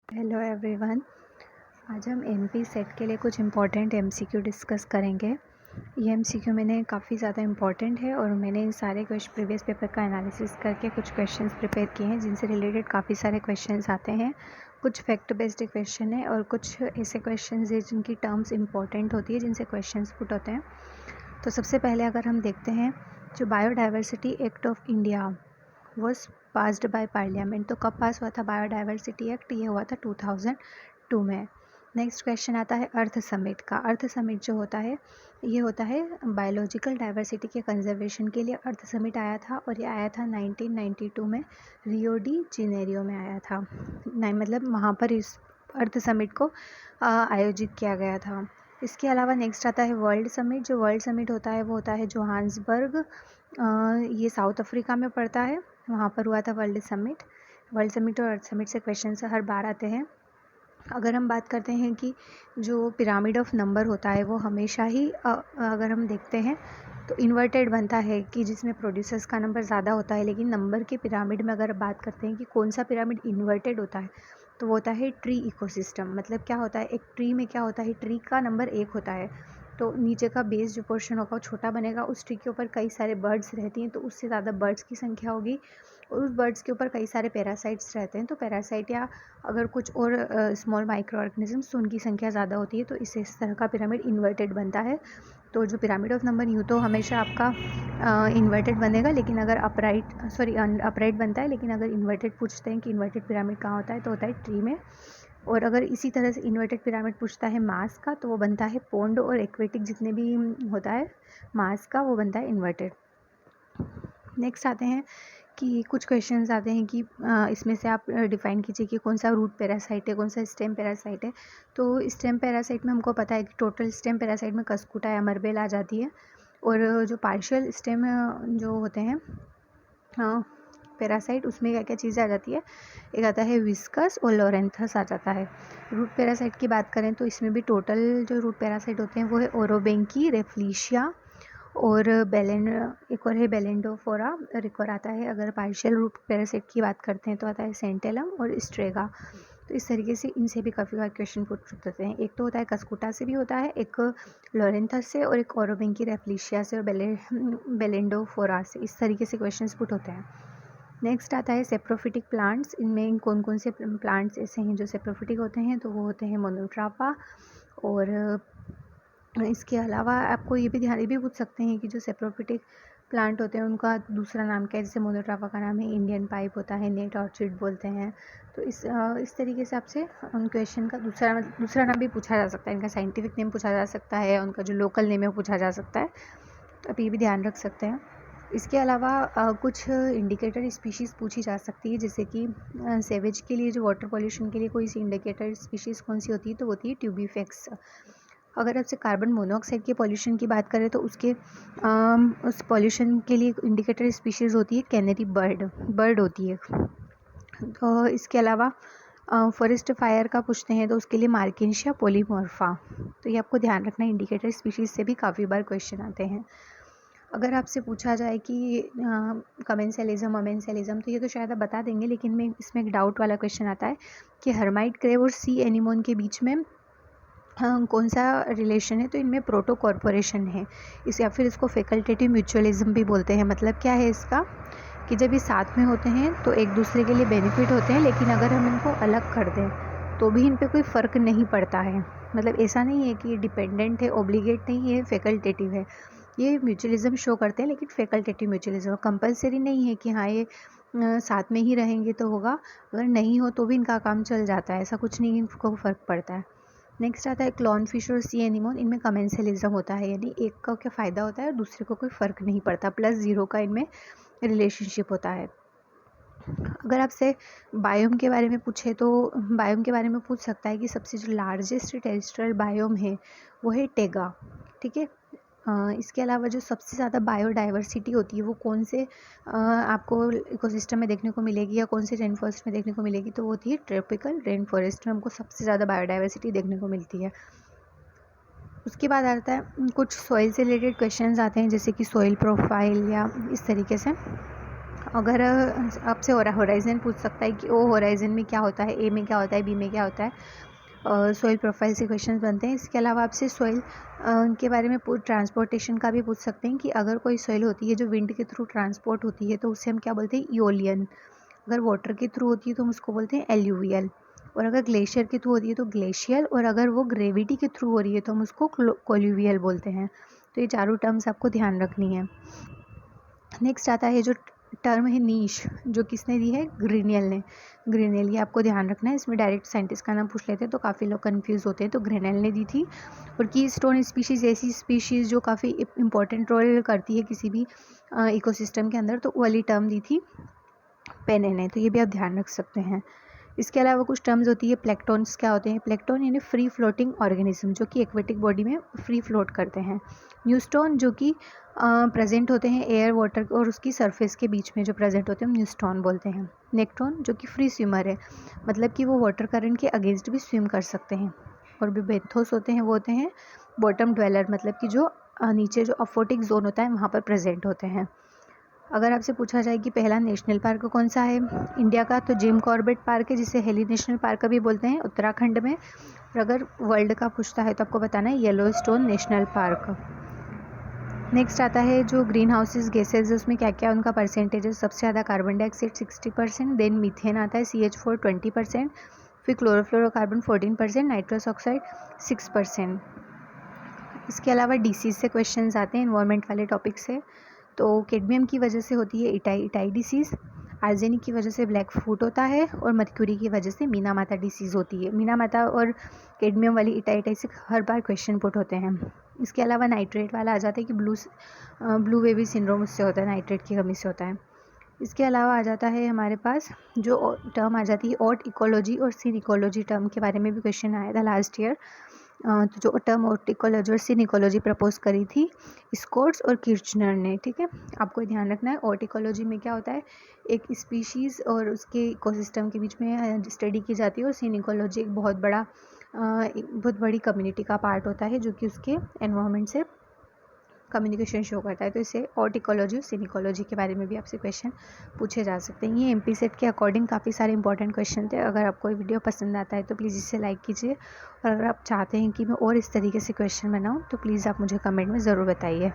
Hello everyone. आज हम MP set के लिए कुछ इम्पॉर्टेंट एमसीक्यू डिस्कस करेंगे। ये एमसीक्यू मैंने काफ़ी ज़्यादा इम्पॉर्टेंट है और मैंने इन सारे प्रीवियस पेपर का एनालिसिस करके कुछ क्वेश्चंस प्रिपेयर किए हैं जिनसे रिलेटेड काफ़ी सारे क्वेश्चंस आते हैं। कुछ फैक्ट बेस्ड क्वेश्चन है और कुछ ऐसे क्वेश्चंस है जिनकी टर्म्स इंपॉर्टेंट होती है, जिनसे क्वेश्चंस पुट होते हैं। तो सबसे पहले अगर हम देखते हैं, जो biodiversity act of India was passed by parliament, तो कब पास हुआ था बायोडाइवर्सिटी एक्ट? ये हुआ था 2002 में। नेक्स्ट क्वेश्चन आता है अर्थ समिट का। अर्थ समिट जो होता है, ये होता है बायोलॉजिकल डाइवर्सिटी के कंजर्वेशन के लिए अर्थ समिट आया था, और ये आया था 1992 में रियो डी जेनेरियो में आया था। मतलब वहाँ पर इस अर्थ समिट को आयोजित किया गया था। इसके अलावा नेक्स्ट आता है वर्ल्ड समिट। जो वर्ल्ड समिट होता है वो होता है जोहान्सबर्ग, ये साउथ अफ्रीका में पड़ता है। वहाँ पर हुआ था वर्ल्ड समिट। वर्ल्ड समिट और अर्थ समिट से क्वेश्चन हर बार आते हैं। अगर हम बात करते हैं कि जो पिरामिड ऑफ नंबर होता है वो हमेशा ही अगर हम देखते हैं तो इन्वर्टेड बनता है, कि जिसमें प्रोड्यूसर्स का नंबर ज़्यादा होता है। लेकिन नंबर के पिरामिड में अगर बात करते हैं कि कौन सा पिरामिड इन्वर्टेड होता है, तो वो होता है ट्री इकोसिस्टम। मतलब क्या होता है, एक ट्री में क्या होता है, ट्री का नंबर 1 होता है, तो नीचे का बेस जो पोर्शन होगा वो छोटा बनेगा। उस ट्री के ऊपर कई सारे बर्ड्स रहती हैं, तो उससे ज़्यादा बर्ड्स की संख्या होगी, और उस बर्ड्स के ऊपर कई सारे पैरासाइट्स रहते हैं, तो पैरासाइट या अगर कुछ और स्मॉल माइक्रो ऑर्गेनिजम्स, तो उनकी संख्या ज़्यादा होती है, तो इस तरह का पिरामिड इन्वर्टेड बनता है। तो जो पिरामिड ऑफ नंबर यूँ तो हमेशा आपका इन्वर्टेड बनेगा, लेकिन अगर अपराइट बनता है, लेकिन अगर इन्वर्टेड पूछते हैं कि इन्वर्टेड पिरामिड कहाँ होता है, तो होता है ट्री में। और अगर इसी तरह से इन्वर्टेड पिरामिड पूछता है मास का, तो वो बनता है पोंड और एक्वेटिक, जितने भी होता है मास का, वो बनता है इन्वर्टेड। नेक्स्ट आते हैं कि कुछ क्वेश्चंस आते हैं कि इसमें से आप डिफ़ाइन कीजिए कि कौन सा रूट पैरासाइट है, कौन सा स्टेम पैरासाइट है। तो स्टेम पैरासाइट में हमको पता है कि टोटल स्टेम पैरासाइट में कस्कुटा या मरबेल आ जाती है, और जो पार्शियल स्टेम जो होते हैं पैरासाइट, उसमें क्या क्या चीज़ें आ जाती है, एक आता है विस्कस और लोरेंथस आ जाता है। रूट पैरासाइट की बात करें तो इसमें भी टोटल जो रूट पैरासाइट होते हैं वो है ओरोबेंकी, रेफ्लिशिया और एक और है बेलेंडोफोरा, और एक और आता है, अगर पार्शियल रूट पैरासाइट की बात करते हैं तो आता है सेंटेलम और स्ट्रेगा। तो इस तरीके से इनसे भी काफ़ी बार क्वेश्चन पुट होते हैं। एक तो होता है कस्कुटा से भी होता है, एक लोरेंथस से, और एक ओरोबेंकी, रेफ्लिशिया से और बेलेंडोफोरा से। इस तरीके से क्वेश्चन पुट होते हैं। नेक्स्ट आता है सेप्रोफिटिक प्लांट्स। इनमें कौन कौन से प्लांट्स ऐसे हैं जो सेप्रोफिटिक होते हैं, तो वो होते हैं मोनोट्रापा। और इसके अलावा आपको ये भी पूछ सकते हैं कि जो सेप्रोफिटिक प्लांट होते हैं उनका दूसरा नाम क्या है। जैसे मोनोट्रापा का नाम है इंडियन पाइप होता है, नेट ऑर्चिड बोलते हैं। तो इस तरीके से आपसे उन क्वेश्चन का दूसरा नाम भी पूछा जा सकता है। इनका साइंटिफिक नेम पूछा जा सकता है, उनका जो लोकल नेम है वो पूछा जा सकता है। तो आप ये भी ध्यान रख सकते हैं। इसके अलावा कुछ इंडिकेटर स्पीशीज़ पूछी जा सकती है, जैसे कि सेवेज के लिए, जो वाटर पॉल्यूशन के लिए कोई सी इंडिकेटर स्पीशीज़ कौन सी होती है, तो होती है ट्यूबीफेक्स। अगर आपसे कार्बन मोनोऑक्साइड के पॉल्यूशन की बात करें तो उस पॉल्यूशन के लिए इंडिकेटर स्पीशीज़ होती है कैनरी बर्ड होती है। तो इसके अलावा फॉरेस्ट फायर का पूछते हैं तो उसके लिए मार्किंशिया पोलीमॉर्फा। तो ये आपको ध्यान रखना है, इंडिकेटर स्पीशीज़ से भी काफ़ी बार क्वेश्चन आते हैं। अगर आपसे पूछा जाए कि कमेंसलिज्म अमेंसलिज्म, तो ये तो शायद आप बता देंगे, लेकिन मैं इसमें एक डाउट वाला क्वेश्चन आता है कि हर्माइट क्रेब और सी एनिमोन के बीच में कौन सा रिलेशन है। तो इनमें प्रोटो कॉर्पोरेशन है, इस या फिर इसको फैकल्टेटिव म्यूचुअलिज्म भी बोलते हैं। मतलब क्या है इसका, कि जब ये साथ में होते हैं तो एक दूसरे के लिए बेनिफिट होते हैं, लेकिन अगर हम इनको अलग कर दें तो भी इन पे कोई फ़र्क नहीं पड़ता है। मतलब ऐसा नहीं है कि ये डिपेंडेंट है, ऑब्लिगेट नहीं है, फैकल्टेटिव है। ये म्यूचुअलिज्म शो करते हैं, लेकिन फैकल्टेटिव म्यूचुअलिज्म कंपलसरी नहीं है कि हाँ ये साथ में ही रहेंगे तो होगा, अगर नहीं हो तो भी इनका काम चल जाता है। ऐसा कुछ नहीं, इनको फ़र्क पड़ता है। नेक्स्ट आता है क्लॉन फिश और सी एनिमोन। इनमें कमेंसलिज्म होता है, यानी एक का क्या फ़ायदा होता है और दूसरे को कोई फ़र्क नहीं पड़ता, +0 का इनमें रिलेशनशिप होता है। अगर आपसे बायोम के बारे में पूछे तो बायोम के बारे में पूछ सकता है कि सबसे जो लार्जेस्ट टेरेस्ट्रियल बायोम है वो है टेगा, ठीक है। इसके अलावा जो सबसे ज़्यादा बायोडाइवर्सिटी होती है वो कौन से आपको इकोसिस्टम में देखने को मिलेगी या कौन से रेन फॉरेस्ट में देखने को मिलेगी, तो वो होती है ट्रॉपिकल रेन फॉरेस्ट में हमको सबसे ज़्यादा बायोडाइवर्सिटी देखने को मिलती है। उसके बाद आता है कुछ सॉइल से रिलेटेड क्वेश्चंस आते हैं, जैसे कि सॉइल प्रोफाइल या इस तरीके से। अगर आपसे होराइज़न पूछ सकता है कि ओ होराइज़न में क्या होता है, ए में क्या होता है, बी में क्या होता है। सॉइल प्रोफाइल से क्वेश्चंस बनते हैं। इसके अलावा आपसे सॉइल के बारे में ट्रांसपोर्टेशन का भी पूछ सकते हैं कि अगर कोई सॉइल होती है जो विंड के थ्रू ट्रांसपोर्ट होती है तो उससे हम क्या बोलते हैं, इओलियन। अगर वाटर के थ्रू होती है तो हम उसको बोलते हैं एल्यूवियल। और अगर ग्लेशियर के थ्रू होती है तो ग्लेशियल। और अगर वो ग्रेविटी के थ्रू हो रही है तो हम उसको कोल्यूवियल बोलते हैं। तो ये चारों टर्म्स आपको ध्यान रखनी है। नेक्स्ट आता है जो टर्म है नीश, जो किसने दी है, ग्रीनियल ने। ग्रीनियल, ये आपको ध्यान रखना है। इसमें डायरेक्ट साइंटिस्ट का नाम पूछ लेते हैं तो काफ़ी लोग कंफ्यूज होते हैं। तो ग्रीनियल ने दी थी। और की स्टोन स्पीशीज़ ऐसी स्पीशीज़ जो काफ़ी इंपॉर्टेंट रोल करती है किसी भी इकोसिस्टम के अंदर, तो वो वाली टर्म दी थी पेने ने। तो ये भी आप ध्यान रख सकते हैं। इसके अलावा कुछ टर्म्स होती है। प्लेक्टोन्स क्या होते हैं, प्लेक्टोन यानी फ्री फ्लोटिंग ऑर्गेनिज्म जो कि एक्वेटिक बॉडी में फ्री फ्लोट करते हैं। न्यूस्टोन जो कि प्रेजेंट होते हैं एयर, वाटर और उसकी सरफेस के बीच में जो प्रेजेंट होते हैं, हम न्यूस्टोन बोलते हैं। नेक्ट्रॉन जो कि फ्री स्विमर है, मतलब कि वो वाटर करंट के अगेंस्ट भी स्विम कर सकते हैं। और भी बेंथोस होते हैं, वो होते हैं बॉटम ड्वेलर, मतलब कि जो नीचे जो अफोटिक जोन होता है वहाँ पर प्रेजेंट होते हैं। अगर आपसे पूछा जाए कि पहला नेशनल पार्क कौन सा है इंडिया का, तो जिम कॉर्बेट पार्क है, जिसे हेली नेशनल पार्क भी बोलते हैं, उत्तराखंड में। और अगर वर्ल्ड का पूछता है तो आपको बताना है येलोस्टोन नेशनल पार्क। नेक्स्ट आता है जो ग्रीन हाउसेज गैसेज, उसमें क्या क्या उनका परसेंटेज है। सबसे ज़्यादा कार्बन डाइऑक्साइड 60%, देन मीथेन आता है CH4 20%, फिर क्लोरोफ्लोरोकार्बन 14%, नाइट्रस ऑक्साइड 6%। इसके अलावा डिसीज से क्वेश्चंस आते हैं इन्वायरमेंट वाले टॉपिक से। तो कैडमियम की वजह से होती है इटाई डिसीज़, आर्सेनिक की वजह से ब्लैक फुट होता है, और मर्क्यूरी की वजह से मीना माता डिसीज़ होती है। मीना माता और कैडमियम वाली इटाई से हर बार क्वेश्चन पुट होते हैं। इसके अलावा नाइट्रेट वाला आ जाता है कि ब्लू बेबी सिंड्रोम उससे होता है, नाइट्रेट की कमी से होता है। इसके अलावा आ जाता है हमारे पास जो टर्म आ जाती है ऑट इकोलॉजी और सीन इकोलॉजी, टर्म के बारे में भी क्वेश्चन आया था लास्ट ईयर। तो जो टर्म ऑट इकोलॉजी और सीन इकोलॉजी प्रपोज करी थी स्कोट्स और किर्चनर ने, ठीक है। आपको ध्यान रखना है ऑट इकोलॉजी में क्या होता है, एक स्पीशीज़ और उसके इकोसिस्टम के बीच में स्टडी की जाती है। और सीन इकोलॉजी एक बहुत बड़ी कम्युनिटी का पार्ट होता है जो कि उसके एनवायरनमेंट से कम्युनिकेशन शो करता है। तो इससे ऑट इकोलॉजी और सीन इकोलॉजी के बारे में भी आपसे क्वेश्चन पूछे जा सकते हैं। ये MP सेट के अकॉर्डिंग काफ़ी सारे इंपॉर्टेंट क्वेश्चन थे। अगर आपको ये वीडियो पसंद आता है तो प्लीज़ इसे लाइक कीजिए, और अगर आप चाहते हैं कि मैं और इस तरीके से क्वेश्चन बनाऊँ तो प्लीज़ आप मुझे कमेंट में ज़रूर बताइए।